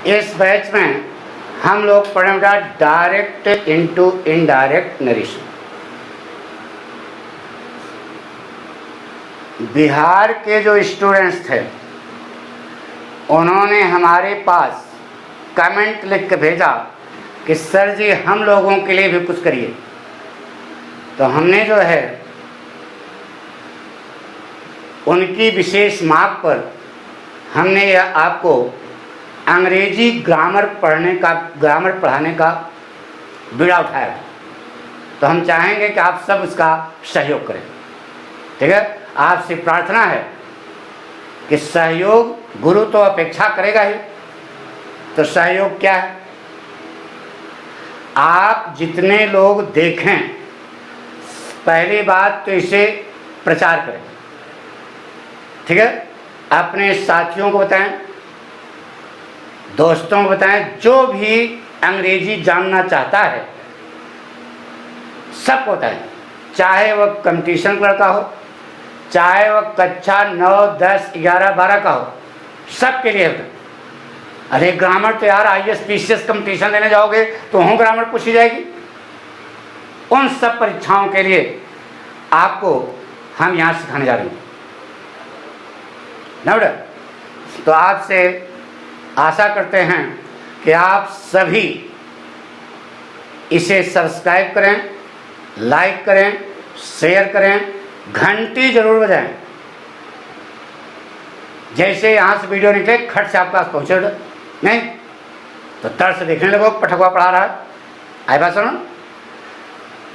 इस बैच में हम लोग पढ़ेंगे direct into indirect narration. Bihar के जो स्टूडेंट्स थे उन्होंने हमारे पास कमेंट लिख के भेजा कि सर जी हम लोगों के लिए भी कुछ करिए। तो हमने जो है उनकी विशेष मांग पर हमने आपको अंग्रेजी ग्रामर पढ़ाने का बीड़ा उठाया। तो हम चाहेंगे कि आप सब उसका सहयोग करें। ठीक है, आपसे प्रार्थना है कि सहयोग गुरु तो अपेक्षा करेगा ही, तो सहयोग क्या है? आप जितने लोग देखें, पहली बात तो इसे प्रचार करें। ठीक है, अपने साथियों को बताएं, दोस्तों को बताएं, जो भी अंग्रेजी जानना चाहता है सबको बताएं। चाहे वह कंपटीशन का लड़का हो, चाहे वह कक्षा 9, 10, 11, 12 का हो, सबके लिए होता है। अरे ग्रामर तो यार IAS PCS कंपटीशन देने जाओगे तो वहाँ ग्रामर पूछी जाएगी। उन सब परीक्षाओं के लिए आपको हम यहाँ सिखाने जा रहे हैं। ना बेटा, तो आपसे आशा करते हैं कि आप सभी इसे सब्सक्राइब करें, लाइक करें, शेयर करें, घंटी जरूर बजाएं। जैसे यहाँ से वीडियो निकले खट से आपके पास पहुँचे नहीं तो तर से देखने लगो पठकवा पढ़ा रहा है। आई बात सुनो।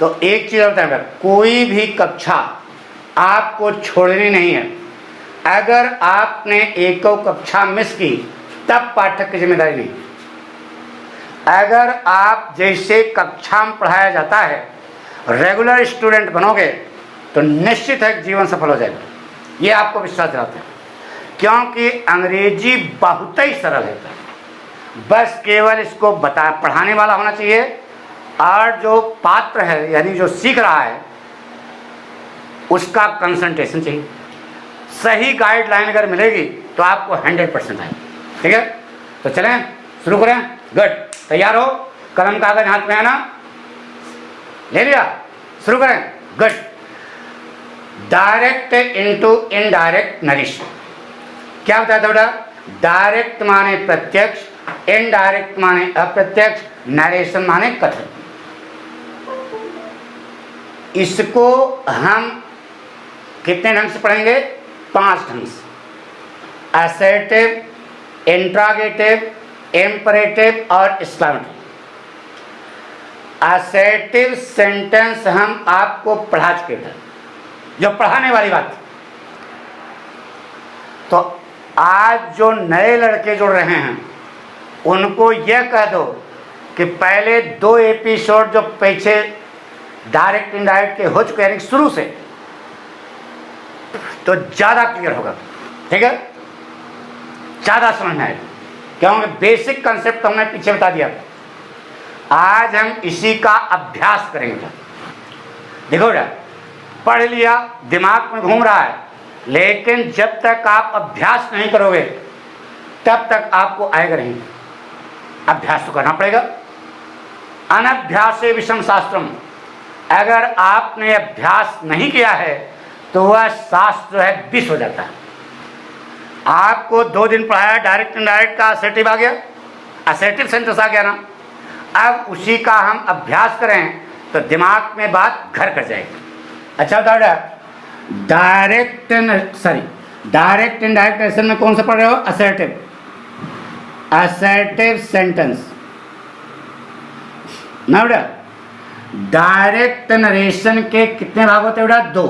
तो एक चीज़ बताएं, कोई भी कक्षा आपको छोड़नी नहीं है। अगर आपने एक कक्षा मिस की तब पाठक की जिम्मेदारी नहीं। अगर आप जैसे कक्षा में पढ़ाया जाता है रेगुलर स्टूडेंट बनोगे तो निश्चित है जीवन सफल हो जाएगा। ये आपको विश्वास दिलाते हैं, क्योंकि अंग्रेजी बहुत ही सरल है। बस केवल इसको पढ़ाने वाला होना चाहिए, और जो पात्र है यानी जो सीख रहा है उसका कंसंट्रेशन चाहिए। सही गाइडलाइन अगर मिलेगी तो आपको 100% आएगा। ठीक है, तो चलें शुरू करें। गुड, तैयार हो? कलम कागज हाथ में आना, ले लिया? शुरू करें। Good. Direct into indirect narration क्या बताया था बेटा? डायरेक्ट माने प्रत्यक्ष, इनडायरेक्ट माने अप्रत्यक्ष, नरेशन माने कथन। इसको हम कितने ढंग से पढ़ेंगे? 5 ढंग से। असर्टिव, इंट्रागेटिव, इम्परेटिव और एक्सक्लेमेटरी। असर्टिव सेंटेंस हम आपको पढ़ा चुके थे, जो पढ़ाने वाली बात थी। तो आज जो नए लड़के जुड़ रहे हैं उनको यह कह दो कि पहले 2 एपिसोड जो पीछे डायरेक्ट इनडायरेक्ट के हो चुके हैं शुरू से, तो ज़्यादा क्लियर होगा। ठीक है, ज़्यादा समझ में आएगा, क्योंकि बेसिक कंसेप्ट तो हमने पीछे बता दिया। आज हम इसी का अभ्यास करेंगे। देखो बेटा, पढ़ लिया, दिमाग में घूम रहा है, लेकिन जब तक आप अभ्यास नहीं करोगे तब तक आपको आएगा नहीं। अभ्यास तो करना पड़ेगा। अनभ्यासे विषम शास्त्रम। अगर आपने अभ्यास नहीं किया है तो वह शास्त्र जो है विष हो जाता है। आपको 2 दिन पढ़ाया, डायरेक्ट इनडायरेक्ट का असर्टिव आ गया, असर्टिव सेंटेंस आ गया ना। अब उसी का हम अभ्यास करें तो दिमाग में बात घर कर जाएगी। अच्छा बताओ, डायरेक्ट इनडायरेक्ट नरेशन में कौन सा पढ़ रहे हो? असर्टिव। असर्टिव सेंटेंस ना बेटा। डायरेक्ट नरेशन के कितने भाग होते हैं बेटा? 2,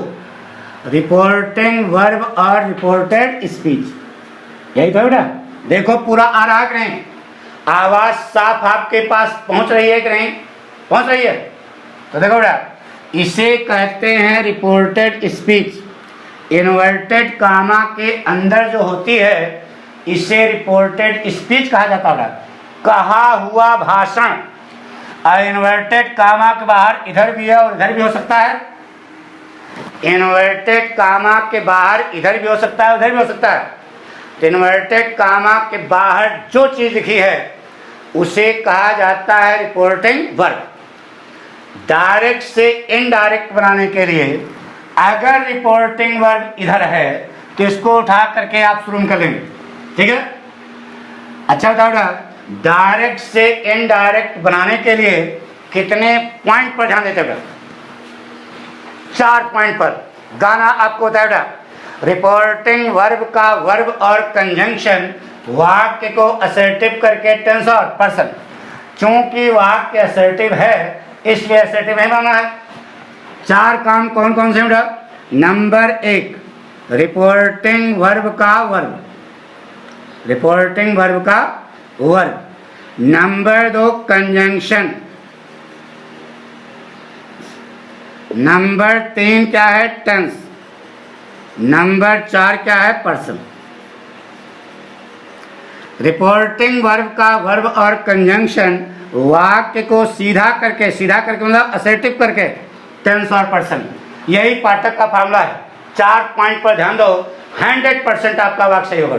रिपोर्टिंग वर्ब और रिपोर्टेड स्पीच। यही तो बेटा। देखो पूरा आ रहा कि नहीं? आवाज साफ आपके पास पहुंच रही है कि नहीं? पहुंच रही है। तो देखो बेटा, इसे कहते हैं रिपोर्टेड स्पीच। इन्वर्टेड कामा के अंदर जो होती है इसे रिपोर्टेड स्पीच कहा जाता है। कहा हुआ भाषण। इन्वर्टेड कामा के बाहर इधर भी है और इधर भी हो सकता है। इन्वर्टेड कामा के बाहर इधर भी हो सकता है, उधर भी हो सकता है। तो इन्वर्टेड कामा के बाहर जो चीज लिखी है उसे कहा जाता है रिपोर्टिंग वर्ब। डायरेक्ट से इनडायरेक्ट बनाने के लिए अगर रिपोर्टिंग वर्ब इधर है तो इसको उठा करके आप शुरू कर लेंगे, ठीक है। अच्छा बताओ बेटा, डायरेक्ट से इनडायरेक्ट बनाने के लिए कितने पॉइंट पर ध्यान देते बेटा? 4 पॉइंट पर। गाना आपको होता है बेटा, रिपोर्टिंग वर्ब का वर्ब और कंजंक्शन वाक्य को असर्टिव करके टेंस और पर्सन। क्योंकि वाक्य असर्टिव है इसलिए असर्टिव नहीं बनना है। 4 काम कौन कौन से बेटा? नंबर 1 रिपोर्टिंग वर्ब का वर्ब, रिपोर्टिंग वर्ब का वर्ब। Number 2 conjunction. नंबर 3 क्या है? टेंस। नंबर 4 क्या है? पर्सन। रिपोर्टिंग वर्ब का वर्ब और कंजंक्शन वाक्य को सीधा करके मतलब असर्टिव करके टेंस और पर्सन। यही पाठक का फार्मूला है। 4 पॉइंट पर ध्यान दो, 100% आपका वाक्य सही होगा।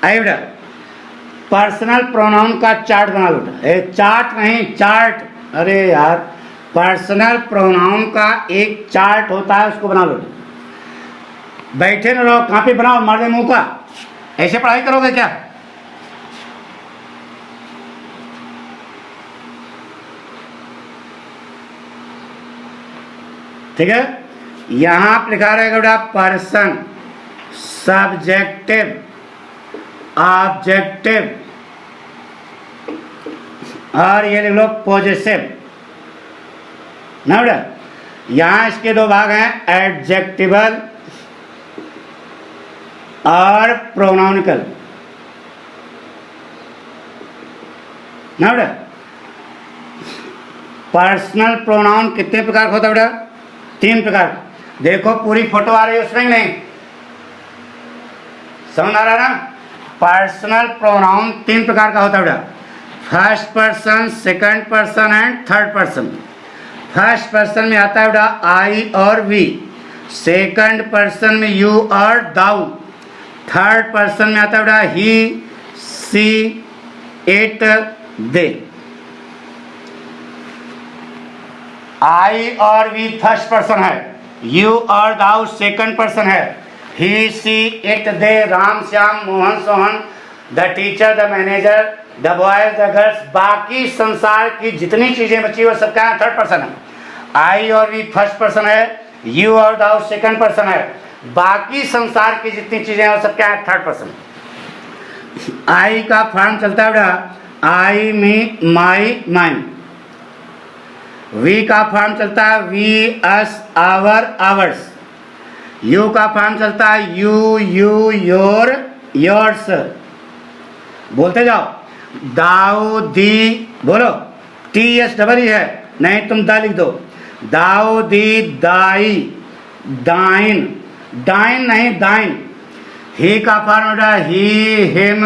आइए बेटा, पर्सनल प्रोनाउन का चार्ट बना लो। चार्ट नहीं, चार्ट। अरे यार, पर्सनल प्रोनाउन का एक चार्ट होता है, उसको बना लो। बैठे न रहो, कॉपी बनाओ, मार दे मुंह का। ऐसे पढ़ाई करोगे क्या? ठीक है। यहां आप लिखा रहेगा बेटा पर्सन, सब्जेक्टिव, ऑब्जेक्टिव और ये लिख लो पॉजिटिव ना बेटा। यहां इसके 2 भाग हैं, एडजेक्टिवल और प्रोनाउनिकल ना बेटा। पर्सनल प्रोनाउन कितने प्रकार का होता है बेटा? 3 प्रकार। देखो पूरी फोटो आ रही है उसमें नहीं, समझ आ रहा है ना? पर्सनल प्रोनाउन 3 प्रकार का होता है बेटा, first person, second person and third person. First person में आता है बेटा आई और वी, सेकंड पर्सन में यू और दाऊ, थर्ड पर्सन में आता है बेटा ही, सी, इट, दे। आई और वी फर्स्ट पर्सन है, यू और दाऊ सेकंड पर्सन है, he, she, it, they, Ram, Shyam, Mohan, Sohan, the teacher, the manager, the boys, the girls, बाकी संसार की जितनी चीजें बची वो सब क्या थर्ड पर्सन है। आई और वी फर्स्ट पर्सन है, यू और दाऊ सेकंड पर्सन है, बाकी संसार की जितनी चीजें हैं वो सब क्या है थर्ड पर्सन। आई का फॉर्म चलता है बेटा I, me, my, mine. We का फॉर्म चलता है we, us, our, ours. You का फॉर्म चलता है यू, यू, योर, योर्स। बोलते जाओ, दाऊ, दी, बोलो, टी एस डबल ही है, नहीं तुम दा लिख दो। दाऊ, दी, दाई, दाइन, डाइन नहीं दाइन। ही का फॉर्म बेटा ही, हिम,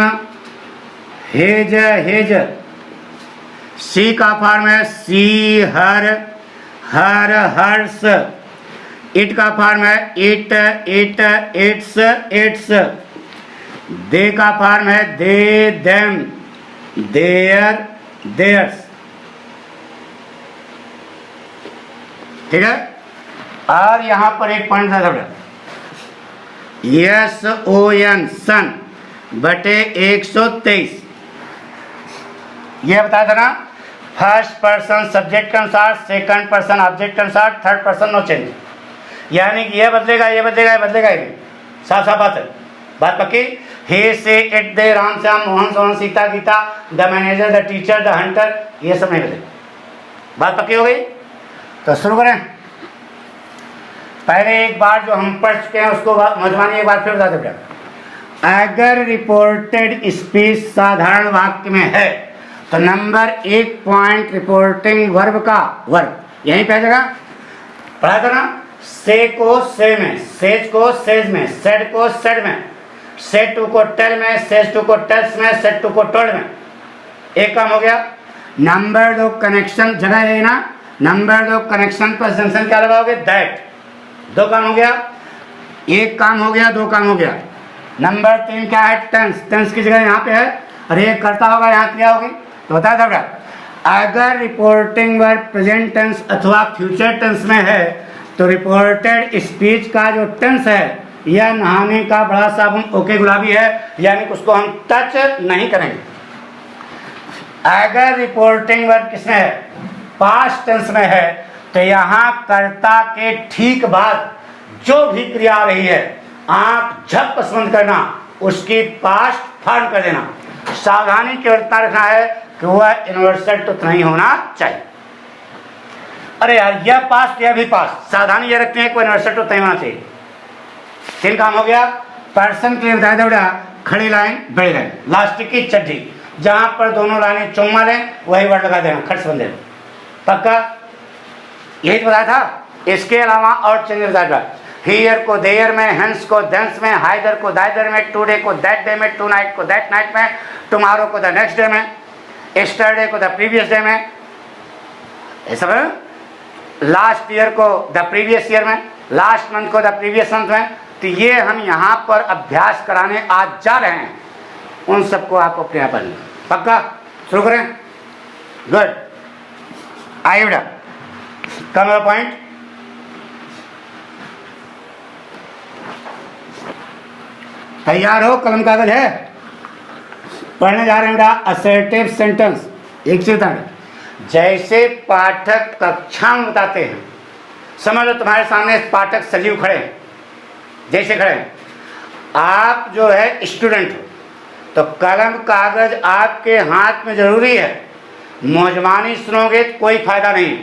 हेज, हेज। सी का फॉर्म है सी, हर, हर, हर्ष। इट का फॉर्म है इट, इट, इट्स, इट्स। दे का फॉर्म है दे, देम, देयर, देयर्स। ठीक है। और यहां पर एक पॉइंट था बेटा, यस ओ एन, सन बटे 123। यह बताया था ना, फर्स्ट पर्सन सब्जेक्ट के अनुसार, सेकंड पर्सन ऑब्जेक्ट के अनुसार, थर्ड पर्सन नो चेंज। यानी कि यह बदलेगा, यह बदलेगा, यह बदलेगा ही नहीं। साफ साफ बात है, बात पक्की। He, she, it, they, Ram, Shyam, Mohan, Sohan, Sita, Gita, the manager, the teacher, the hunter, ये सब नहीं बदलेगा। बात पक्की हो गई? तो शुरू करें। पहले एक बार जो हम पढ़ चुके हैं उसको मजमानी एक बार फिर बता दें। अगर रिपोर्टेड स्पीच साधारण वाक्य में है तो नंबर 1 पॉइंट रिपोर्टिंग वर्ब का वर्ब यहीं पे जगह पढ़ा था ना। से को से में, सेज को सेज में, सेड को सेड में, सेड टू को टेल में, सेज टू को टेल्स में, सेड टू को टोल्ड में। एक काम हो गया। नंबर 2 कनेक्शन जगह है ना, नंबर 2 कनेक्शन पर जंक्शन क्या लगाओगे? दैट। 2 काम हो गया, 1 काम हो गया, 2 काम हो गया। नंबर 3 क्या है? टेंस। टेंस की जगह यहाँ पे है, अरे ये करता होगा, यहाँ क्रिया होगी, तो बताया था बेटा अगर रिपोर्टिंग वर्ब प्रेजेंट टेंस अथवा फ्यूचर टेंस में है तो रिपोर्टेड स्पीच का जो टेंस है यह नहाने का बड़ा साबुन ओके गुलाबी है, यानी कि उसको हम टच नहीं करेंगे। अगर रिपोर्टिंग वर्ब किसमें है? पास्ट टेंस में है, तो यहाँ कर्ता के ठीक बाद जो भी क्रिया आ रही है आंख झपक बंद करना, उसकी पास्ट फॉर्म कर देना। सावधानी केवल इतना रखना है कि वह यूनिवर्सल ट्रुथ नहीं होना चाहिए। अरे यार यह पास्ट यह भी पास्ट, सावधानी यह रखते हैं कोई यूनिवर्सल ट्रुथ नहीं होना चाहिए। 3 काम हो गया। पर्सन के लिए बताया था बेटा खड़ी लाइन बड़ी लाइन, लास्ट की चड्ढी, जहां पर दोनों लाइनें चुम्मा लें वही वर्ड लगा देना, खट बंद देना, पक्का यही तो बताया था। इसके अलावा और चेंज बताया था, हियर को देयर में, हेंस को देंस में, हाइदर को दाइदर में, टुडे को दैट डे में, टू नाइट को दैट नाइट में, टुमारो को द नेक्स्ट डे में, एस्टरडे को द प्रीवियस डे में, ये सब लास्ट ईयर को द प्रीवियस ईयर में, लास्ट मंथ को द प्रीवियस मंथ में। तो ये हम यहाँ पर अभ्यास कराने आज जा रहे हैं, उन सबको आपको अपने आप पढ़ना, पक्का शुरू करें। गुड, आइए बेटा कम पॉइंट। तैयार हो? कलम कागज है? पढ़ने जा रहे हैं बेटा असर्टिव सेंटेंस। एक चीज बता, जैसे पाठक कक्षा में बताते हैं, समझ लो तुम्हारे सामने पाठक सजीव खड़े हैं, जैसे खड़े हैं, आप जो है स्टूडेंट हो, तो कलम कागज आपके हाथ में जरूरी है। मौजमानी सुनोगे तो कोई फायदा नहीं,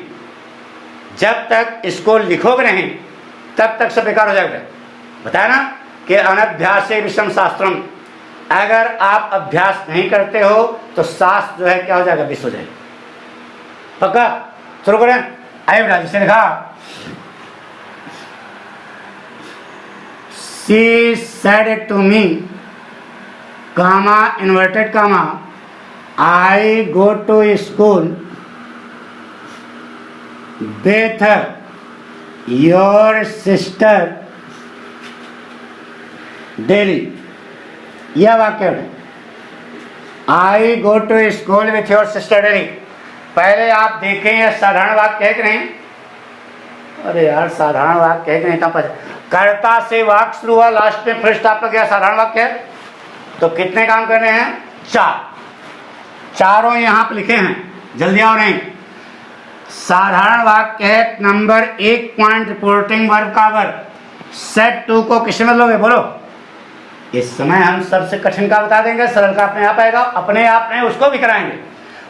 जब तक इसको लिखोगे नहीं तब तक सब बेकार हो जाएगा। बताया ना कि अनभ्यासे विषम शास्त्रम, अगर आप अभ्यास नहीं करते हो तो शास्त्र जो है क्या हो जाएगा? विष हो जाएगा, पक्का शुरू करें। आइए बेटा, जिसे लिखा She said to me, comma, inverted comma, I go to school with your sister daily। यह वाक्य है, I go to school with your sister daily। पहले आप देखें यह साधारण वाक्य है कि नहीं? अरे यार साधारण वाक्य है कि नहीं? तब कर्ता से वाक्य शुरू हुआ, लास्ट में फुल स्टॉप लग गया, साधारण वाक्य है। तो कितने काम करने हैं? 4। चारों यहाँ पे लिखे हैं, जल्दी आओ नहीं। साधारण वाक्य है नंबर 1 पॉइंट रिपोर्टिंग वर्ब का वर्ब। सेट 2 को किसमें बदलोगे? बोलो। इस समय हम सबसे कठिन का बता देंगे, सरल का अपने आप आएगा, अपने आप नहीं उसको भी कराएंगे।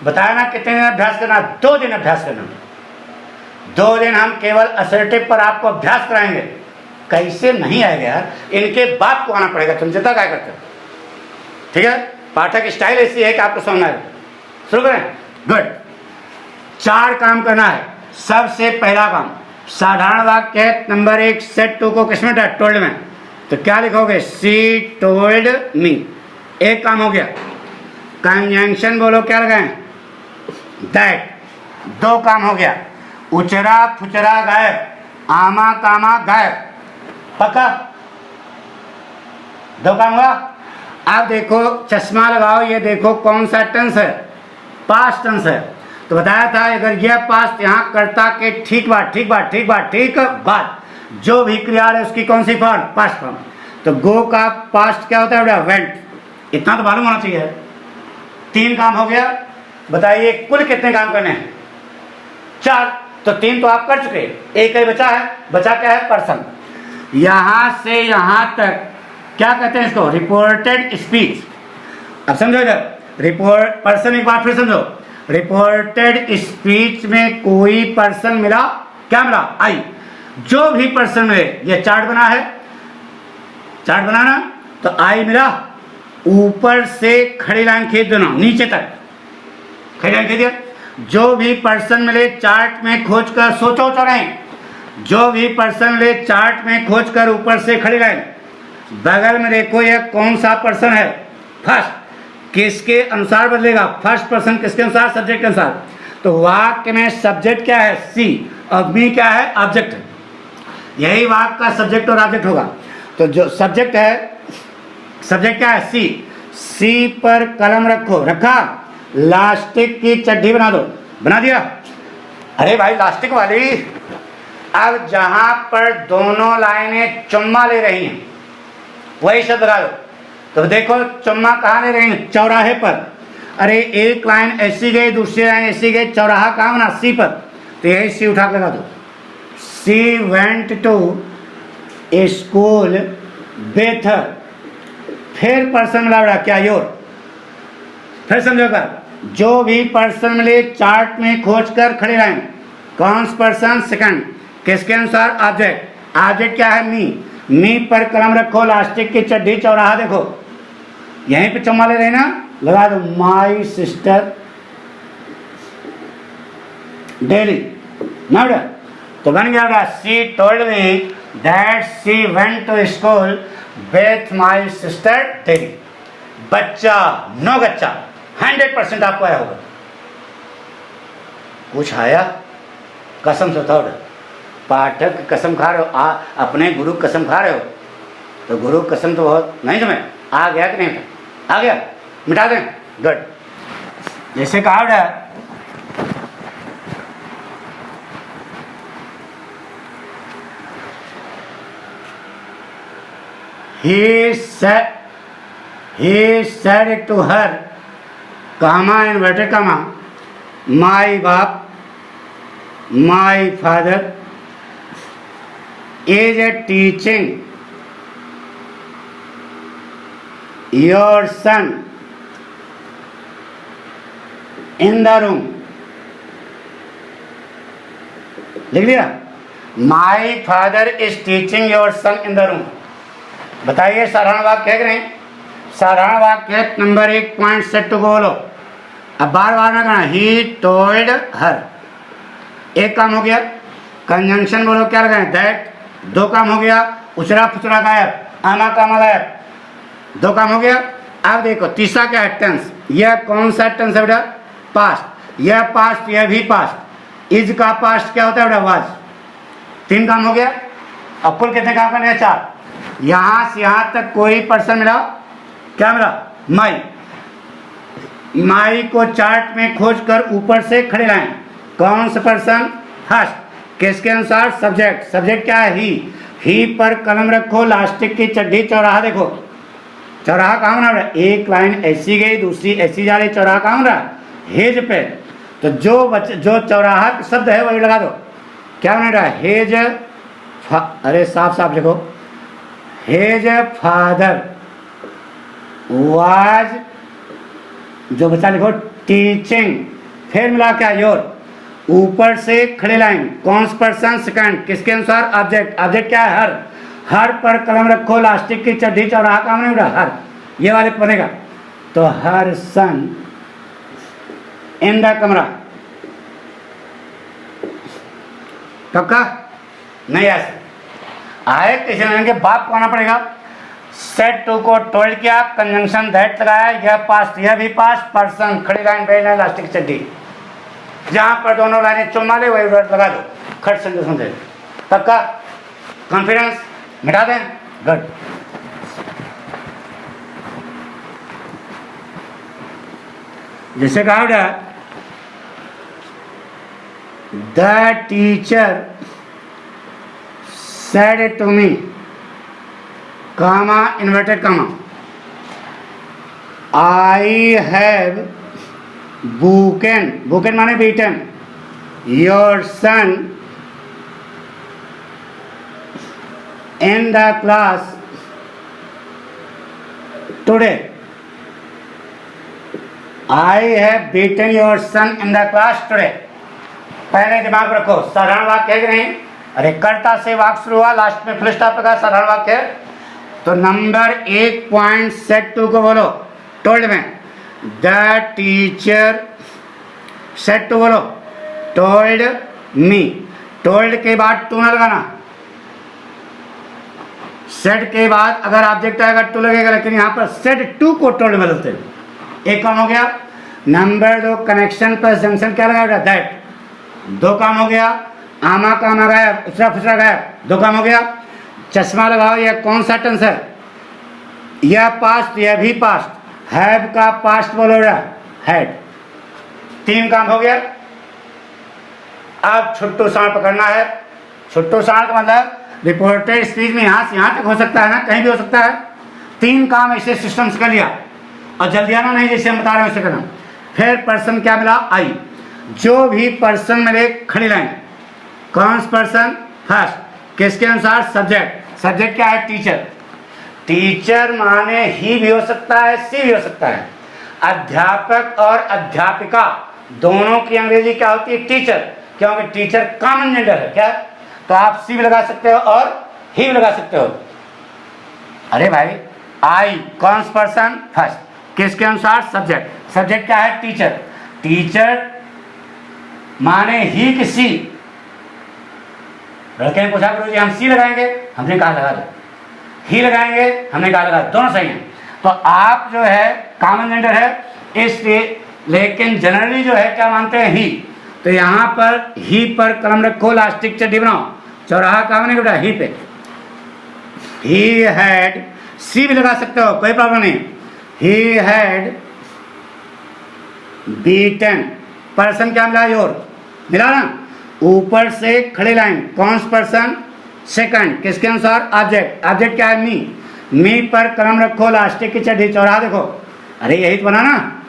बताया ना कितने दिन अभ्यास करना? 2 दिन अभ्यास करना। 2 दिन हम केवल असर्टिव पर आपको अभ्यास कराएंगे। कैसे नहीं आएगा यार, इनके बाप को आना पड़ेगा, तुम चिंता क्या करते हो? ठीक है, पाठक स्टाइल ऐसी है कि आपको समझना है। शुरू करें। गुड, 4 काम करना है। सबसे पहला काम साधारण वाक्य है नंबर 1, सेट 2 को किसमें? टोल्ड में। तो क्या लिखोगे? She told me. एक काम हो गया। कंजंक्शन बोलो, क्या लगाएं? दैट। 2 काम हो गया। उचरा फुचरा गायब, आमा कामा गायब, पक्का 2 काम हुआ। अब देखो चश्मा लगाओ, ये देखो कौन सा टेंस है? पास्ट टेंस है। तो बताया था अगर यह पास्ट यहाँ कर्ता के ठीक बाद ठीक बाद ठीक बाद ठीक बाद जो भी क्रिया है उसकी कौन सी फॉर्म? Past form. तो गो का पास्ट क्या होता है बेटा? वेंट। इतना तो मालूम होना चाहिए। 3 काम हो गया। बताइए कुल कितने काम करने हैं? 4। तो 3 तो आप कर चुके, एक ही बचा है। बचा क्या है? पर्सन। यहां से यहां तक क्या कहते हैं इसको? Reported speech. अब समझो इधर, रिपोर्ट पर्सन एक बार फिर समझो। रिपोर्टेड स्पीच में कोई पर्सन मिला, क्या मिला? आई। जो भी पर्सन मिले, ये चार्ट बना है, चार्ट बनाना, तो आई मिला। ऊपर से खड़ी लाइन खींच देना नीचे तक, खड़ी लाइन खींच दिया। जो भी पर्सन मिले चार्ट में खोज कर, सोचो तो नहीं, जो भी पर्सन मिले चार्ट में खोज कर ऊपर से खड़ी लाइन, बगल में देखो यह कौन सा पर्सन है? फर्स्ट। किसके अनुसार बदलेगा? फर्स्ट पर्सन किसके अनुसार? सब्जेक्ट के अनुसार। तो वाक्य में सब्जेक्ट क्या है? सी, और मी क्या है? ऑब्जेक्ट है। यही वाक्य का सब्जेक्ट और ऑब्जेक्ट होगा। तो जो सब्जेक्ट है सब्जेक्ट क्या है? सी। सी पर कलम रखो, रखा, लास्टिक की चड्डी बना दो, बना दिया। अरे भाई लास्टिक वाली, अब जहां पर दोनों लाइनें चुम्मा ले रही हैं वही शब्द लगा दो। तो देखो चुम्मा कहाँ ले रही हैं? चौराहे पर। अरे एक लाइन ऐसी गई, दूसरी लाइन ऐसी गई, चौराहा कहाँ बना? सी पर। तो यही सी उठा कर लगा दो। She went to school with her. फिर पर्सन मिला बड़ा क्या? योर। फिर समझोगा, जो भी पर्सन मिले चार्ट में खोज कर खड़े रहें। कौन सा पर्सन? सेकंड। किसके अनुसार? ऑब्जेक्ट। ऑब्जेक्ट क्या है? मी। मी पर कलम रखो, लास्टिक की चड्डी, चौराहा देखो, यहीं पे चुम्मा ले रहे ना, लगा दो माई सिस्टर डेली। नोट। तो बन गया she told me that she went to school with my sister daily. बच्चा, नो गच्चा, 100% आपको आया होगा। कुछ आया? कसम से बताओ, पाठक कसम खा रहे हो, अपने गुरु कसम खा रहे हो, तो गुरु कसम तो बहुत नहीं तुम्हें आ गया कि नहीं? आ गया, मिटा दें। गुड। जैसे कहा है he said to her, comma inverted comma, my बाप, my father is teaching your son in the room। लिख लिया? My father is teaching your son in the room। बताइए साधारण वाक्य है कि नहीं? साधारण वाक्य नंबर 1 पॉइंट सेट टू बोलो। अब बार बार ना कहना ही टोल्ड हर। एक काम हो गया। कंजंक्शन बोलो, क्या लगाएं? दैट। दो काम हो गया। उचरा फुचरा गायब, आमा कामा गायब, दो काम हो गया। अब देखो तीसरा क्या है? टेंस। यह कौन सा टेंस है बेटा? पास्ट। यह पास्ट, यह भी पास्ट। इज का पास्ट क्या होता है बेटा? वाज। 3 काम हो गया। अब कुल कितने काम करने हैं? 4। यहां से यहां तक कोई पर्सन मिला? क्या मिला? माई। माई को चार्ट में खोज कर ऊपर से खड़े लाएं। कौन सा पर्सन? फर्स्ट। किसके अनुसार? सब्जेक्ट। सब्जेक्ट क्या है? ही पर कलम रखो, लास्टिक की चड्डी, चौराहा देखो। चौराहा कहाँ बना रहा है? एक लाइन ऐसी गई, दूसरी ऐसी जा रही, चौराहा कहाँ बना रहा है? हेज पे। तो जो चौराहा शब्द है वही लगा दो। क्या बना रहा है? हेज। अरे साफ साफ लिखो, हेज फादर वाज, जो बच्चा लिखो टीचिंग। फिर मिला क्या? योर। ऊपर से खड़े लाइन, कौन सा पर्सन? सेकंड। किसके अनुसार? ऑब्जेक्ट। ऑब्जेक्ट क्या है? हर। हर पर कलम रखो, लास्टिक की चड्डी, चौराहा काम नहीं उड़ा, हर। ये वाले बनेगा। तो हर सन इन द कमरा। कब का? नहीं ऐसे आए किसी ने के बाप को आना पड़ेगा। सेट टू को टोल्ड किया, कंजंक्शन दैट लगाया, यह पास्ट, यह भी पास्ट, पर्सन, खड़ी लाइन, बड़ी लाइन, लास्टिक चड्डी। जहां पर दोनों लाइनें चुम्मा ले वही वर्ड लगा दो। खट समझे समझे। पक्का? कॉन्फिडेंस? मिटा दें। गुड। जैसे कहा बेटा, the teacher said to me, comma inverted comma, I have booken माने beaten your son in the class today। I have beaten your son in the class today। पहले दिमाग रखो, साधारण वाक्य है कि नहीं? अरे कर्ता से वाक्य शुरू हुआ, लास्ट में फुल स्टॉप लगा, साधारण वाक्य। तो नंबर 1 पॉइंट सेट टू को बोलो। टोल्ड में द टीचर, सेट टू बोलो टोल्ड मी। टोल्ड के बाद टू ना लगाना। सेट के बाद अगर ऑब्जेक्ट आएगा टू लगेगा, लेकिन यहाँ पर सेट टू को टोल्ड बदलते हैं। एक काम हो गया। नंबर 2 कनेक्शन प्लस जंक्शन क्या लगाएगा? दैट। 2 काम हो गया। आमा कामा गायब, उचरा फुचरा गायब, 2 काम हो गया। चश्मा लगाओ, यह कौन सा टेंस है? यह पास्ट, यह भी पास्ट, हैव का पास्ट बोलोगा हैड। 3 काम हो गया। अब छुट्टू सांड पकड़ना है। छुट्टू सांड का मतलब रिपोर्टेड स्पीच में यहाँ से यहाँ तक हो सकता है ना, कहीं भी हो सकता है। 3 काम ऐसे सिस्टम से कर लिया और जल्दी आना नहीं, जैसे हम बता रहे हैं वैसे करना। फिर पर्सन क्या मिला, आई। जो भी पर्सन मिले खड़ी लाइन, कौन सा पर्सन, फर्स्ट, किसके अनुसार, सब्जेक्ट। सब्जेक्ट क्या है, टीचर। टीचर माने ही भी हो सकता है, सी भी हो सकता है। अध्यापक और अध्यापिका दोनों की अंग्रेजी क्या होती है, टीचर, क्योंकि टीचर कॉमन जेंडर है क्या, तो आप सी भी लगा सकते हो और ही भी लगा सकते हो। अरे भाई, आई कौन सा पर्सन, फर्स्ट, किसके अनुसार, सब्जेक्ट। सब्जेक्ट क्या है, टीचर। टीचर माने ही कि सी। लड़के ने पूछा गुरुजी हम सी लगाएंगे, हमने कहा लगा दो। ही लगाएंगे, हमने कहा लगा दो, दोनों सही हैं। तो आप जो है कॉमन जेंडर है इसलिए, लेकिन जनरली जो है क्या मानते हैं, ही। तो यहाँ पर ही पर कलम रखो, लास्टिक चड्डी बनाओ, चौराहा कॉमन है बेटा, ही पे। ही हैड, सी भी लगा सकते हो, कोई प्रॉब्लम नहीं। ही हैड बीटन, पर्सन क्या मिला, योर, मिला ना। ऊपर से खड़े लाइन, कौन सा पर्सन, सेकंड, किसके अनुसार, ऑब्जेक्ट। ऑब्जेक्ट क्या है, मी। मी पर कलम रखो, लास्टिक की चड्डी, चौराहा देखो। अरे यही तो बना ना,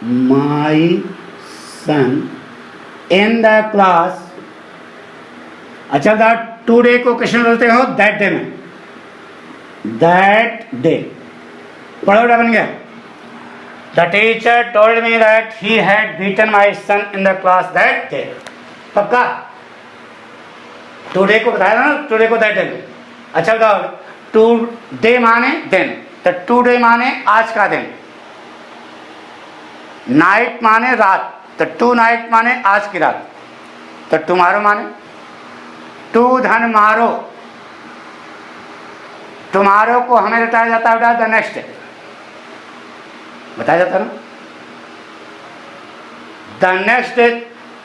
my son in the class. अच्छा, द टुडे को क्वेश्चन बोलते हो दैट डे में, दैट डे पढ़ो, बन गया। The teacher told me that he had beaten my son in the class that day. पक्का टुडे को बताया ना, टुडे को दैट डे में। अच्छा बताओ, टुडे माने दिन, तो टुडे माने आज का दिन। नाइट माने रात, तो टू नाइट माने आज की रात। तो टुमारो माने, टू धन मारो, टुमारो को हमें बताया जाता है द नेक्स्ट डे, बताया जाता है ना, द नेक्स्ट डे।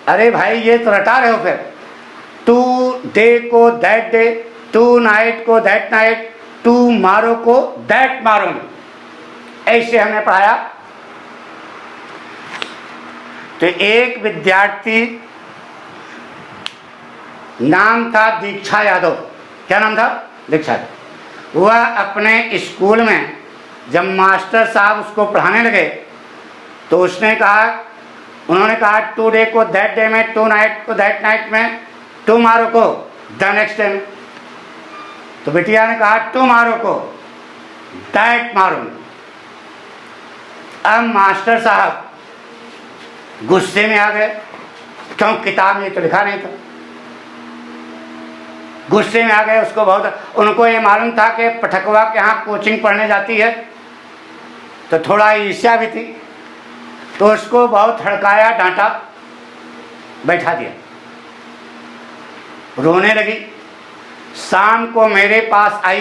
अरे भाई ये तो रटा रहे हो फिर, टू डे को दैट डे, टू नाइट को दैट नाइट, टू मारो को दैट मारो में, ऐसे हमने पढ़ाया। तो एक विद्यार्थी, नाम था दीक्षा यादव, क्या नाम था, दीक्षा। वह अपने स्कूल में जब मास्टर साहब उसको पढ़ाने लगे तो उसने कहा, उन्होंने कहा टू डे को दैट डे में, टू नाइट को दैट नाइट में, टू मारो को द नेक्स्ट डे में। तो बिटिया ने कहा टू मारो को दैट मारो में। अब मास्टर साहब गुस्से में आ गए, क्यों किताब में तो लिखा नहीं था। गुस्से में आ गए, उसको बहुत, उनको ये मालूम था कि पठकवा के यहाँ कोचिंग पढ़ने जाती है, तो थोड़ा ईर्ष्या भी थी, तो उसको बहुत हड़काया, डांटा, बैठा दिया। रोने लगी। शाम को मेरे पास आई,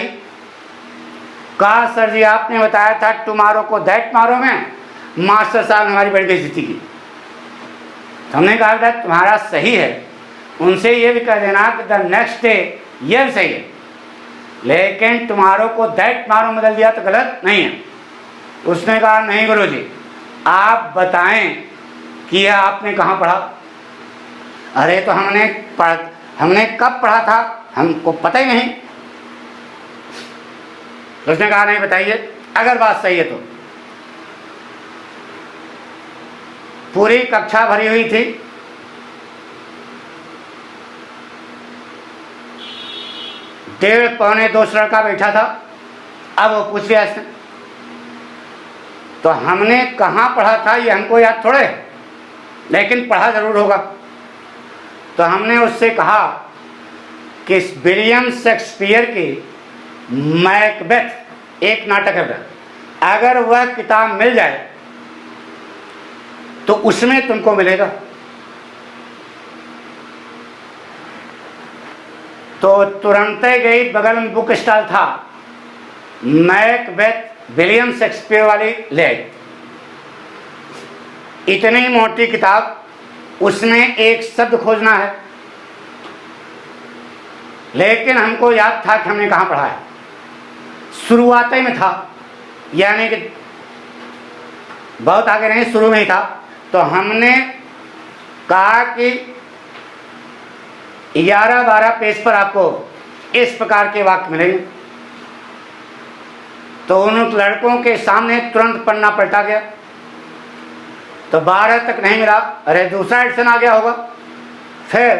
कहा सर जी आपने बताया था टुमारो को दैट मारो में, मास्टर साहब ने हमारी बड़ी बेइज्जती की। हमने कहा बेटा तुम्हारा सही है, उनसे ये भी कह देना कि द नेक्स्ट डे, ये भी सही है, लेकिन टुमारो को दैट मारो बदल दिया तो गलत नहीं है। उसने कहा नहीं गुरुजी आप बताएं कि यह आपने कहाँ पढ़ा। अरे तो हमने कब पढ़ा था, हमको पता ही नहीं। तो उसने कहा नहीं बताइए, अगर बात सही है तो। पूरी कक्षा भरी हुई थी, डेढ़ पौने 2 लड़का बैठा था। अब वो पूछ लिया इसने, तो हमने कहाँ पढ़ा था ये हमको याद थोड़े, लेकिन पढ़ा जरूर होगा। तो हमने उससे कहा कि विलियम शेक्सपियर की मैकबेथ एक नाटक है, अगर वह किताब मिल जाए तो उसमें तुमको मिलेगा। तो तुरंत ही गई, बगल में बुक स्टॉल था, मैकबेथ विलियम शेक्सपियर वाली ले आई। इतनी मोटी किताब, उसमें एक शब्द खोजना है, लेकिन हमको याद था कि हमने कहाँ पढ़ा है। शुरुआत में था, यानी कि बहुत आगे नहीं, शुरू में ही था। तो हमने कहा कि 11-12 पेज पर आपको इस प्रकार के वाक्य मिलेंगे। तो उन लड़कों के सामने तुरंत पढ़ना पलटा गया, तो 12 तक नहीं मिला, अरे दूसरा एडिशन आ गया होगा। फिर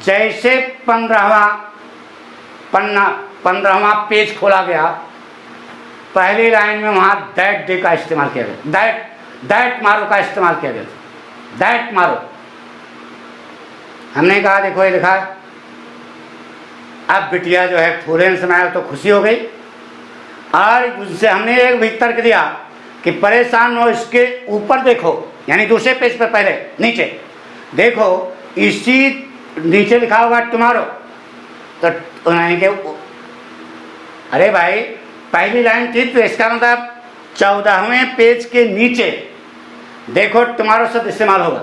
जैसे 15वां पन्ना 15वां पेज खोला गया, पहली लाइन में वहां दैट डे का इस्तेमाल किया गया, दैट मारो का इस्तेमाल किया गया, दैट मारो। हमने कहा देखो ये लिखा है। अब बिटिया जो है फूले समय तो खुशी हो गई, और उससे हमने एक भी तर्क दिया कि परेशान हो, इसके ऊपर देखो, यानी दूसरे पेज पर पहले नीचे देखो, इसी नीचे लिखा होगा टुमारो। तो उन्होंने के अरे भाई पहली लाइन थी, तो इसका मतलब 14वें पेज के नीचे देखो टुमारो शब्द इस्तेमाल होगा।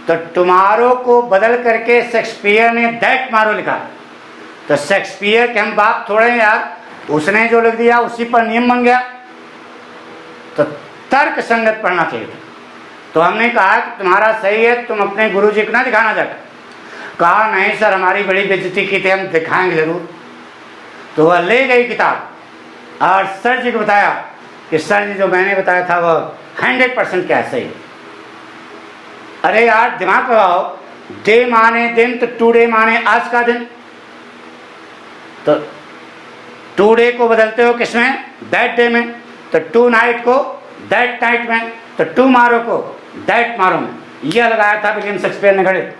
तो टुमारो को बदल करके शेक्सपियर ने दैट मारो लिखा। तो शेक्सपियर के हम बाप थोड़े हैं यार, उसने जो लिख दिया उसी पर नियम बन गया। तो तर्क संगत पढ़ना चाहिए था। तो हमने कहा कि तुम्हारा सही है, तुम अपने गुरु जी को ना दिखाना जाकर। कहा नहीं सर, हमारी बड़ी बेइज्जती की थी, हम दिखाएंगे जरूर। तो वह ले गई किताब और सर जी को बताया कि सर जी जो मैंने बताया था वह 100% क्या सही। अरे यार दिमाग लगाओ, डे माने दिन, तो टुडे माने आज का दिन। तो टुडे को बदलते हो किसमें? दैट डे में। तो टू नाइट को दैट नाइट में, तो टुमारो को दैट मारो में। यह लगाया था विलियम शेक्सपियर ने गणित।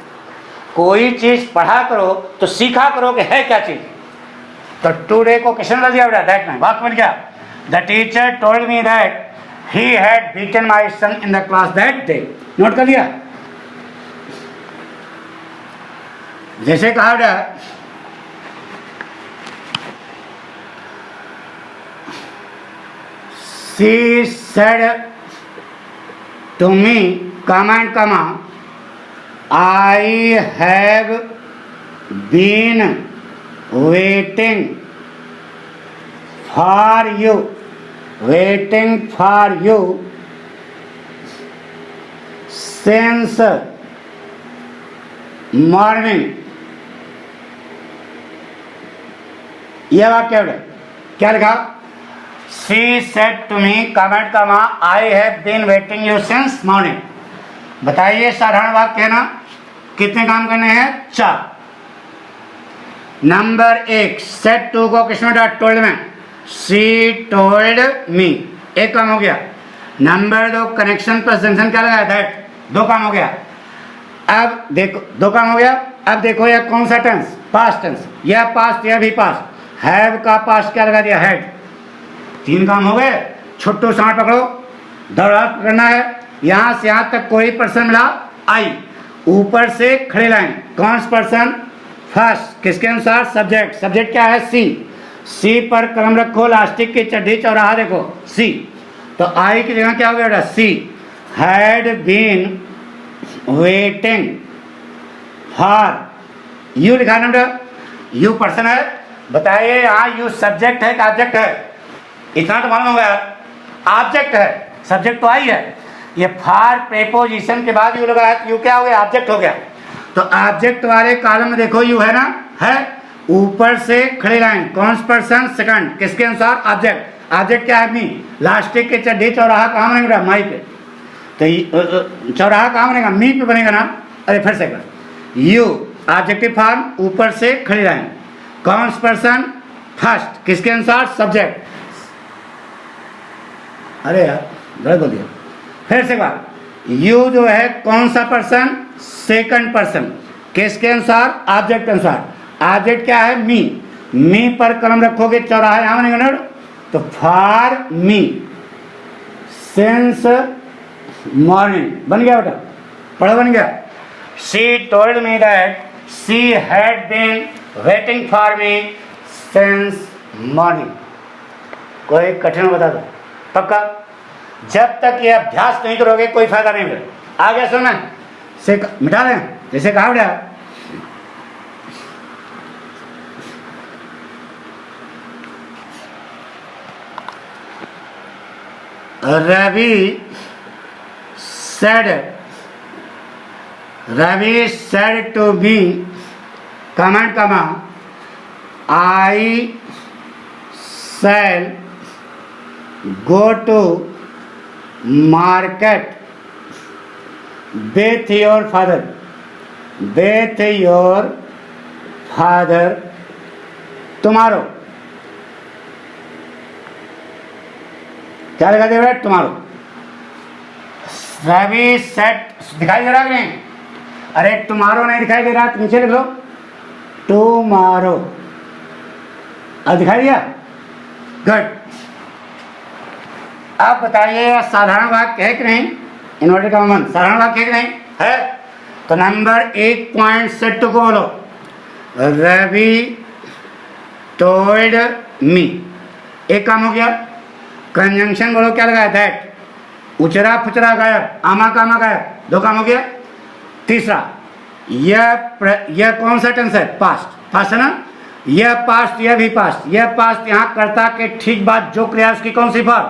कोई चीज पढ़ा करो तो सीखा करो कि है क्या चीज। तो टुडे को किसने बदल दिया बेटा? दैट में। वाक्य बन गया, the teacher told me that he had beaten my son in the class that day. Note कर लिया? जैसे कहा बेटा she said to me, comma and comma, I have been waiting for you since morning। यह वाक्य क्या लिखा? She said to me, comment comma, I have been waiting you since morning। बताइए साधारण वाक्य है ना, कितने काम करने हैं? 4। नंबर 1, सेट टू को किसमें डाल? टोल्ड में। She told me, एक काम हो गया। नंबर 2, कनेक्शन प्लस जंक्शन क्या लगाया? दैट। 2 काम हो गया। अब देखो 2 काम हो गया। अब देखो यह कौन सा टेंस? Past tense. यह पास्ट, यह भी पास्ट। हैव का पास्ट क्या लगा दिया? हैड। 3 काम हो गए। छोटू सांड पकड़ो, दौड़ा करना है। यहां से यहां तक कोई पर्सन मिला? आई। ऊपर से खड़े लाइन, कौन सा पर्सन? फर्स्ट। किसके अनुसार? सब्जेक्ट। सब्जेक्ट क्या है? सी। सी पर कलम रखो, लास्टिक की चड्डी चौराहा देखो, सी। तो आई की जगह क्या हो गया? She had been waiting for you लिखा ना बेटा? यू पर्सन है। बताइए यहाँ यू सब्जेक्ट है कि ऑब्जेक्ट है? इतना तो मालूम होगा, ऑब्जेक्ट है। सब्जेक्ट तो आई है। ये फॉर प्रेपोजिशन के बाद यू लगा है, तो यू क्या हो गया? ऑब्जेक्ट हो गया। तो ऑब्जेक्ट वाले कॉलम में देखो यू है ना? है। ऊपर से खड़े लाइन, कौन सा पर्सन? सेकंड। किसके अनुसार? ऑब्जेक्ट। ऑब्जेक्ट क्या है? मी। लास्टिक के चड्डी चौराहा कहाँ बनेगा? माई पे। तो चौराहा कहाँ बनेगा? मी पे बनेगा ना? अरे फिर से कर। यू ऑब्जेक्टिव फॉर्म, ऊपर से खड़ी लाइन, कौन सा पर्सन? फर्स्ट। किसके अनुसार? सब्जेक्ट। अरे यार गलत बोल दिया, फिर से बात। यू जो है कौन सा पर्सन? Second person. किसके अनुसार? ऑब्जेक्ट अनुसार। ऑब्जेक्ट क्या है? मी। मी पर कलम रखोगे, चौराहा यहां बनेगा ना? तो फॉर मी सिंस मॉर्निंग बन गया बेटा? पढ़ो, बन गया। She told me that she had been waiting for me since morning. कोई कठिन बता दो पक्का? जब तक ये अभ्यास नहीं करोगे कोई फायदा नहीं मिलेगा। आ गया सुनना? से मिटा दें जैसे कहा बेटा। Ravi said to me, comment, comma, I shall go to market with your father. With your father tomorrow. क्या लगा दे रहा है? टुमारो. रवि सेट दिखाई दे रहा है कि नहीं? अरे टुमारो नहीं दिखाई दे रहा, तो नीचे लिख लो टुमारो. अब दिखाई दिया? गुड. अब बताइए साधारण वाक्य है कि नहीं? इन्वर्टेड कॉमा बंद. साधारण वाक्य है कि नहीं? है. तो नंबर 1 पॉइंट सेट को बोलो. Ravi told me. एक काम हो गया. कंजंक्शन बोलो क्या लगाया? दैट. उचरा फुचरा गायब, आमा कामा गायब. 2 काम हो गया. तीसरा, यह कौन सा टेंस है? पास्ट. पास्ट है ना? यह पास्ट, यह भी पास्ट. यह पास्ट यहाँ कर्ता के ठीक बाद जो क्रिया उसकी कौन सी फॉर्म?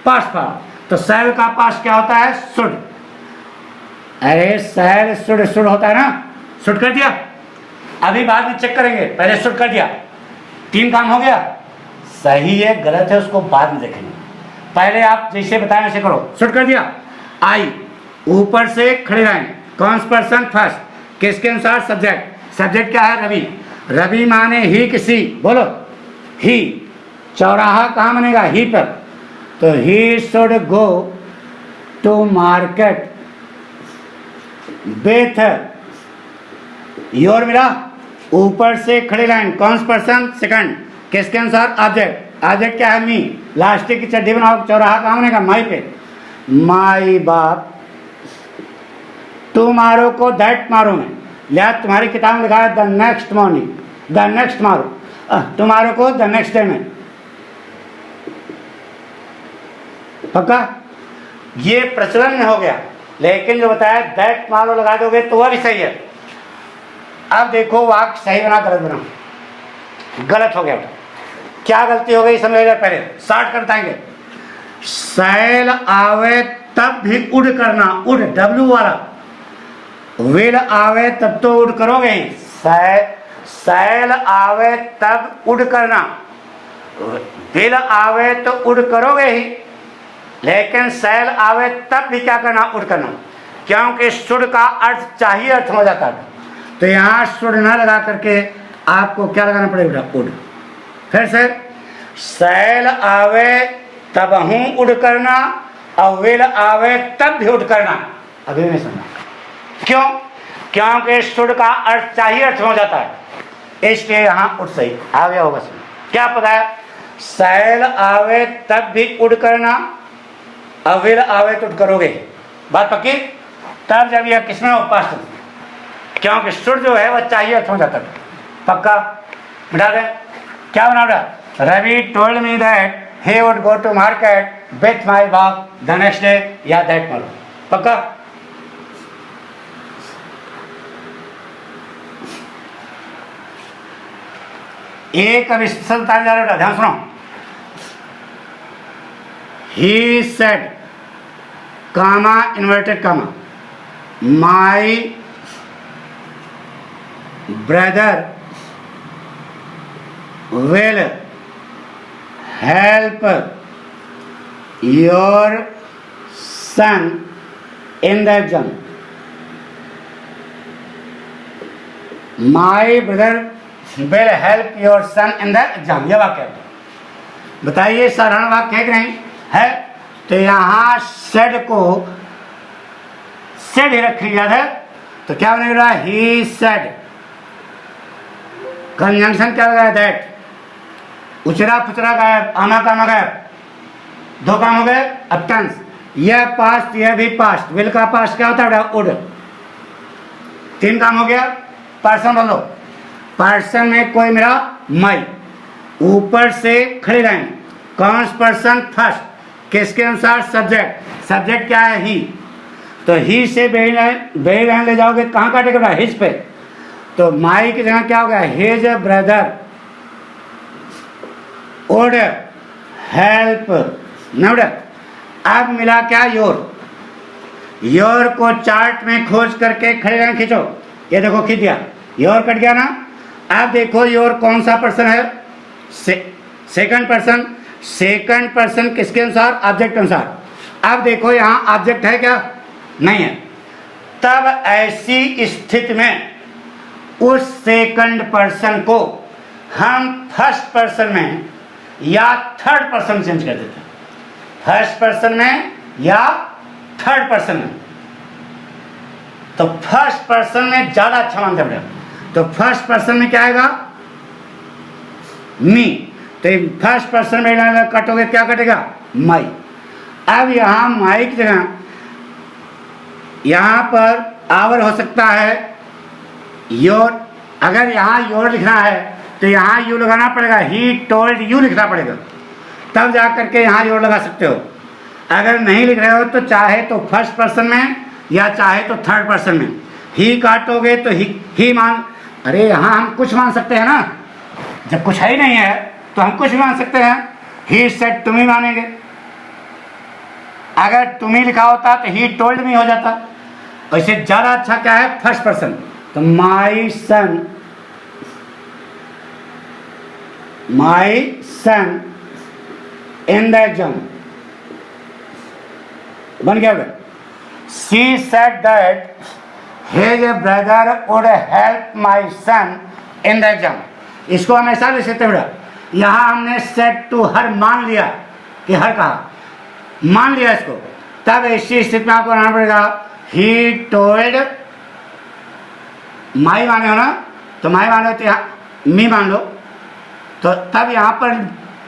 Past form. तो शैल का पास्ट क्या होता है? शुड. अरे शैल शुड शुड होता है ना? शुड कर दिया. अभी बाद में चेक करेंगे, पहले शुड कर दिया. 3 काम हो गया. सही है गलत है उसको बाद में देखेंगे. पहले आप जैसे बताएं वैसे करो. शुड कर दिया. आई ऊपर से खड़े रहें. कौन सा पर्सन? फर्स्ट. किसके अनुसार? सब्जेक्ट. सब्जेक्ट क्या है? रवि. रवि माने ही किसी. बोलो ही. चौराहा कहाँ बनेगा? ही पर. तो he should go to market with your. मिला. ऊपर से खड़े लाइन. कौन सा पर्सन? सेकंड. किसके अनुसार? ऑब्जेक्ट. ऑब्जेक्ट क्या है? मी. लास्टिक की चड्डी बनाओ. चौराहा कहाँ बनेगा? माई पे. माई बाप. टुमारो को दैट मारो में लिया. तुम्हारी किताब में लिखा है the next morning, the next मारो. टुमारो को द नेक्स्ट डे में. पक्का? ये प्रचलन में हो गया. लेकिन जो बताया दैट मारो लगा दोगे तो वह भी सही है. अब देखो वाक्य सही बना गलत बना. गलत हो गया. क्या गलती हो गई समझ. पहले स्टार्ट कर बताएंगे. सैल आवे तब भी उड़ करना. उड़ डब्ल्यू वाला. विल आवे तब तो उड़ करोगे ही. सैल आवे तब उड़ करना. विल आवे तो उड़ करोगे ही. लेकिन सैल आवे तब भी क्या करना? उड़ करना. क्योंकि शुड का अर्थ चाहिए अर्थ हो जाता है. तो यहाँ शुड ना लगा करके आपको क्या लगाना पड़ेगा? उड़. फिर से सैल आवे तब हूँ उड़ करना और विल आवे तब भी उड़ करना. अभी नहीं सुना. क्यों? क्योंकि शुड का अर्थ चाहिए अर्थ हो जाता है. इसलिए यहाँ उड़ सही आ गया होगा. क्या पता है? सैल आवे तब भी उड़ करना और विल आवे तो उड़ करोगे. बात पक्की? तब जब यह किसमें हो? पास्ट. क्योंकि शुड जो है वह चाहिए अर्थ हो जाता है. पक्का? मिटा दें. क्या बना रहा? Ravi told me that he would go to market with my wife the next day. या दैट मारो. पक्का? एक अब स्पेशल बताने जा रहा है. ध्यान सुनो. he said comma inverted comma my brother will help your son in the exam. My brother will help your son in the exam. यह वाक्य है. बताइए साधारण वाक्य है कि नहीं? है. तो यहाँ सेड को सेड ही रख लिया है. तो क्या बनेगा? He said. कंजंक्शन क्या लगाया? दैट. उचरा फुचरा गायब, आना काना गायब. 2 काम हो गए. अब टेंस. यह पास्ट, यह भी पास्ट. विल का पास्ट क्या होता है? उड. 3 काम हो गया. पर्सन बोलो. पर्सन में कोई मेरा? माई. ऊपर से खड़ी लाइन. कौन सा पर्सन? फर्स्ट. किसके अनुसार? सब्जेक्ट. सब्जेक्ट क्या है? ही. तो ही से बेही लाइन ले जाओगे कहाँ काटेगा? His pay. तो माई की जगह क्या हो गया? His brother would help. Now अब मिला क्या, योर। योर को चार्ट में खोज करके खड़े लाइन खींचो, ये देखो खींच दिया, योर कट गया ना। अब देखो योर कौन सा पर्सन है, सेकंड पर्सन। सेकंड पर्सन किसके अनुसार, ऑब्जेक्ट अनुसार। अब देखो यहाँ ऑब्जेक्ट है क्या, नहीं है। तब ऐसी स्थिति में उस सेकंड पर्सन को हम फर्स्ट पर्सन में या थर्ड पर्सन चेंज कर देते हैं, फर्स्ट पर्सन में या थर्ड पर्सन में। तो फर्स्ट पर्सन में ज्यादा अच्छा मानते हैं, तो फर्स्ट पर्सन में क्या आएगा, मी। तो फर्स्ट पर्सन में कटोगे क्या कटेगा, माई। अब यहां माई की जगह यहां पर आवर हो सकता है योर। अगर यहां योर लिखना है तो यहां यू लगाना पड़ेगा, ही टोल्ड यू लिखना पड़ेगा, तब जा करके यहां योर लगा सकते हो। अगर नहीं लिख रहे हो तो चाहे तो फर्स्ट पर्सन में या चाहे तो थर्ड पर्सन में। ही काटोगे तो ही मान, अरे यहां हम कुछ मान सकते हैं ना, जब कुछ है ही नहीं है तो हम कुछ भी मान सकते हैं। ही सेड तुम ही मानेंगे, अगर तुम ही लिखा होता तो ही टोल्ड मी हो जाता। वैसे ज्यादा अच्छा क्या है, फर्स्ट पर्सन। तो माई सन इन द एग्जाम बन गया। She said that his brother would help my son in the exam. इसको हम ऐसा लिख सकते बेटा, यहां हमने सेड टू हर मान लिया कि हर कहा, मान लिया इसको। तब ऐसी स्थिति में आपको बनाना पड़ेगा, ही टोल्ड, माई माने हो ना, तो माई मानो तो यहाँ मी मान लो। तो तब यहाँ पर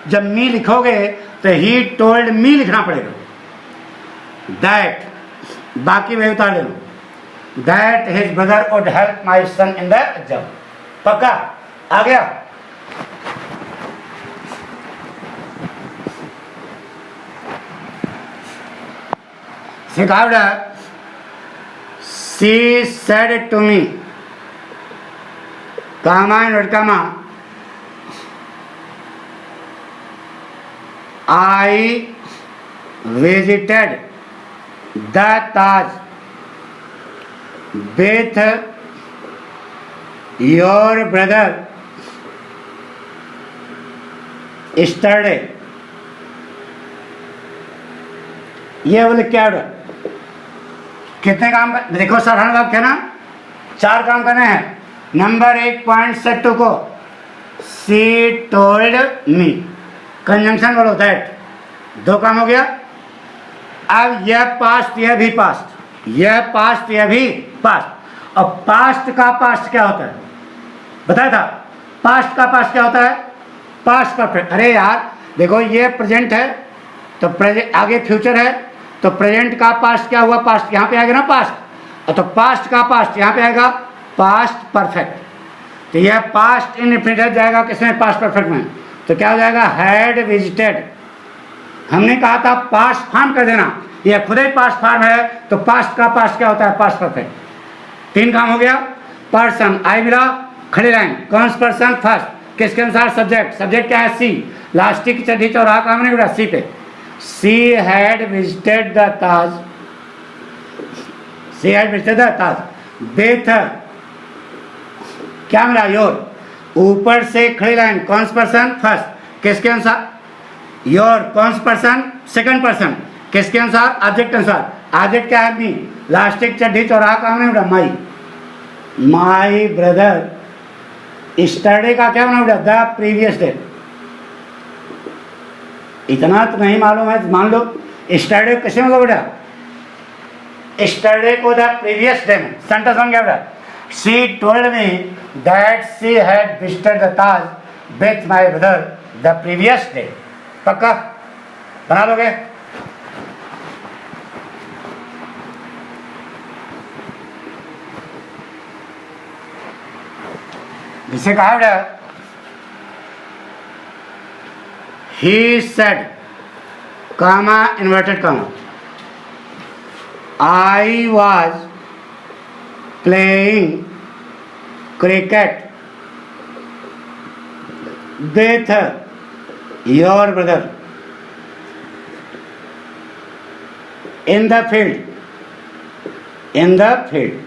जब मी लिखोगे तो ही टोल्ड मी लिखना पड़ेगा। दैट, बाकी वही उतार दे लो, that his brother would help my son in the exam. पक्का आ गया। सिखा बेटा, she said to me, comma inverted comma, I visited the Taj with your brother yesterday. ये बोले क्या है, कितने काम देखो, साधारण वाक्य है ना, 4 काम करने हैं। नंबर 1 पॉइंट सेट टू को, शी टोल्ड मी, कंजंक्शन बोलो दैट, 2 काम हो गया। अब यह पास्ट, यह भी पास्ट, यह पास्ट, यह भी पास्ट। और पास्ट का पास्ट क्या होता है, बताया था, पास्ट का पास्ट क्या होता है, पास्ट परफेक्ट। अरे यार देखो, ये प्रेजेंट है तो प्रेजेंट, आगे फ्यूचर है तो प्रेजेंट का पास्ट क्या हुआ, पास्ट यहाँ पे आएगा ना पास्ट, और तो पास्ट का पास्ट यहाँ पे आएगा पास्ट परफेक्ट। तो यह पास्ट इनडेफिनिट जाएगा किसमें, पास्ट परफेक्ट में। तो क्या हो जाएगा, हैड विजिटेड। हमने कहा था पास्ट फॉर्म कर देना, यह खुद ही पास्ट फॉर्म है, तो पास्ट का पास्ट क्या होता है, पास्ट परफेक्ट। 3 काम हो गया। पर्सन, आई मिला, खड़ी लाइन, कौन सा पर्सन, फर्स्ट, किसके अनुसार, सब्जेक्ट। सब्जेक्ट क्या है, सी। लास्टिक की चढ़ी चौराहा काम नहीं बेटा, सी पे। She had visited the Taj, she had visited the Taj with, क्या मिला, योर। ऊपर से खड़ी लाइन, कौन सा पर्सन, फर्स्ट, किसके अनुसार, योर। कौन सा पर्सन, सेकंड पर्सन, किसके अनुसार, ऑब्जेक्ट अनुसार। ऑब्जेक्ट क्या है, मी। लास्टिक चड्ढी चौराहा काम नहीं बेटा, माई। माई ब्रदर स्टरडे का क्या बना बेटा, द प्रीवियस डे। इतना तो नहीं मालूम है, मान लो स्टरडे कैसे होगा बेटा, स्टरडे को द प्रीवियस डे में सेंटेंस बन गया बेटा। She told me that she had visited the Taj with my brother the previous day. पक्का बना लोगे। जिसे कहा बेटा, he said, comma, inverted comma, I was playing cricket with your brother in the field, in the field,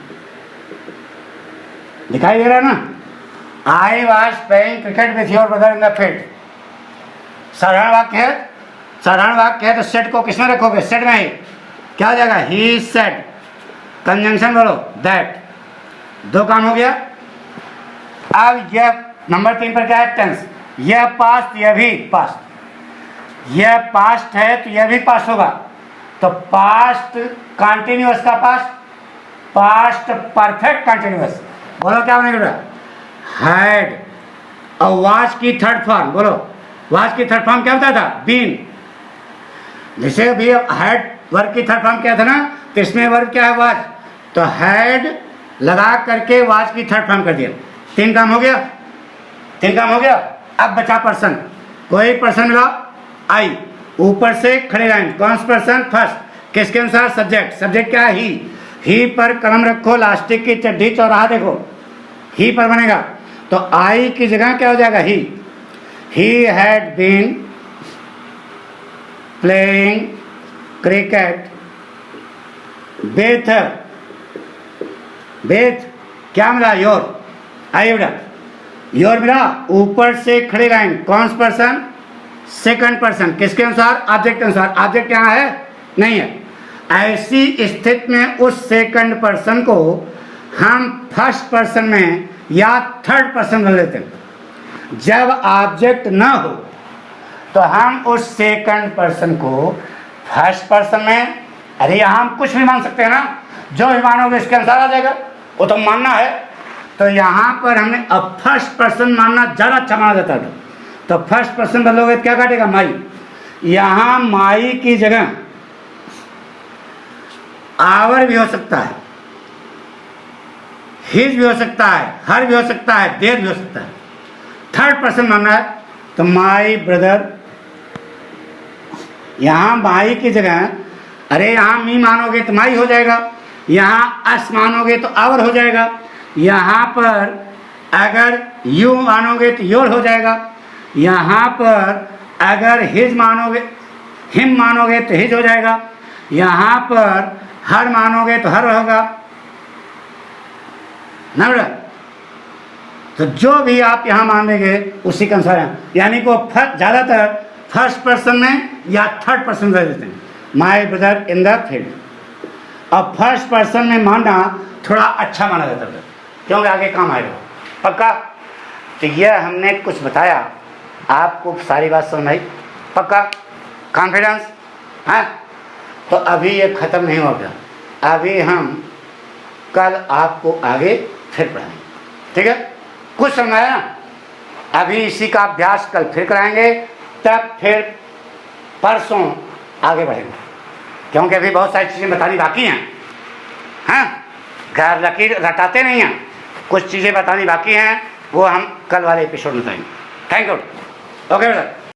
दिखाई दे रहा है ना। I was playing cricket with your brother in the field. साधारण वाक्य है, साधारण वाक्य है तो सेट को किसमें रखोगे, सेट में ही। क्या हो जाएगा, ही सेड। कंजंक्शन बोलो, दैट। दो काम हो गया। अब यह नंबर 3 पर क्या है, टेंस। यह पास्ट, यह भी पास्ट। यह पास्ट है तो यह भी पास्ट होगा। तो पास्ट कंटिन्यूअस का पास्ट, पास्ट परफेक्ट कंटिन्यूअस। बोलो क्या बनेगा, हैड। और वाज की थर्ड फॉर्म, बोलो वाज की थर्ड फॉर्म क्या होता था, बीन। जैसे अभी हैड वर्ब की थर्ड फॉर्म क्या था ना, तो इसमें वर्ब क्या है, वाज। तो हैड लगा करके वाज की थर्ड फॉर्म कर दिया। 3 काम हो गया, 3 काम हो गया। अब बचा पर्सन। कोई पर्सन मिला, आई। ऊपर से खड़े लाइन, कौन सा पर्सन, फर्स्ट। किसके अनुसार, सब्जेक्ट। सब्जेक्ट क्या है, ही पर कलम रखो, लास्टिक की चड्डी चौराहा देखो, ही पर बनेगा। तो आई की जगह क्या हो जाएगा, he had been playing cricket with, with क्या मिला, योर। आइए बेटा, योर मिला। ऊपर से खड़ी लाइन, कौन सा पर्सन, सेकंड पर्सन। किसके अनुसार, ऑब्जेक्ट अनुसार। ऑब्जेक्ट यहाँ है, नहीं है। ऐसी स्थिति में उस सेकंड पर्सन को हम फर्स्ट पर्सन में या थर्ड पर्सन में लेते हैं। जब ऑब्जेक्ट न हो तो हम उस सेकंड पर्सन को फर्स्ट पर्सन में, अरे यहाँ हम कुछ भी मान सकते हैं ना, जो भी मानोगे इसके अनुसार आ जाएगा, वो तो मानना है। तो यहाँ पर हमने अब फर्स्ट पर्सन मानना ज़्यादा अच्छा माना जाता है। तो फर्स्ट पर्सन बदलोगे तो क्या काटेगा, माई। यहाँ माई की जगह आवर भी हो सकता है, हिज भी हो सकता है, हर भी हो सकता है, देर भी हो सकता है। थर्ड पर्सन मानना है तो माई ब्रदर। यहाँ माई की जगह, अरे यहाँ मी मानोगे तो माई हो जाएगा, यहाँ अस मानोगे तो आवर हो जाएगा, यहाँ पर अगर यू मानोगे तो योर हो जाएगा, यहाँ पर अगर हिज मानोगे, हिम मानोगे तो हिज हो जाएगा, यहाँ पर हर मानोगे तो हर होगा ना बेटा। तो जो भी आप यहाँ मान लेंगे उसी के अनुसार है। यानी को ज़्यादातर फर्स्ट पर्सन में या थर्ड पर्सन में देते हैं, my brother in the field. और फर्स्ट पर्सन में मानना थोड़ा अच्छा माना जाता है, क्योंकि आगे काम आएगा। पक्का। तो यह हमने कुछ बताया, आपको सारी बात समझ आई, पक्का, कॉन्फिडेंस है। तो अभी ये ख़त्म नहीं होगा, अभी हम कल आपको आगे फिर पढ़ाएंगे, ठीक है। कुछ समझाया ना, अभी इसी का अभ्यास कल फिर कराएंगे, तब फिर परसों आगे बढ़ेंगे, क्योंकि अभी बहुत सारी चीज़ें बतानी बाकी हैं। हाँ, घर लकीर रटाते नहीं हैं, कुछ चीज़ें बतानी बाकी हैं, वो हम कल वाले एपिसोड में बताएंगे। Thank you. ओके बेटा।